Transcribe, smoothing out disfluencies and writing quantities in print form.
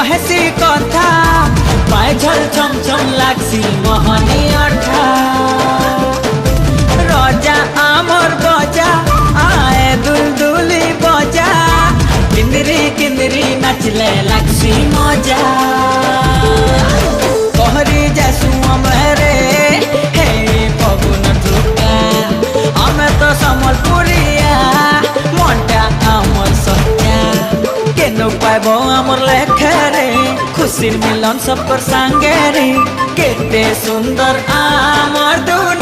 कहेसी कथा पाए झल छम छम लागसी मोहनी अठा रजा आमर बजा आए दुलदुली बजा किंदरी किंदरी नाचले लागसी मजा कहरी जासु अमरे हे पवन टुका हमें तो समलपुरिया मनटा आमर सत्या केनो पाइबो आमर लेखरे खुशी मिलन सब पर संगे रे केते सुंदर आमर दुनिया।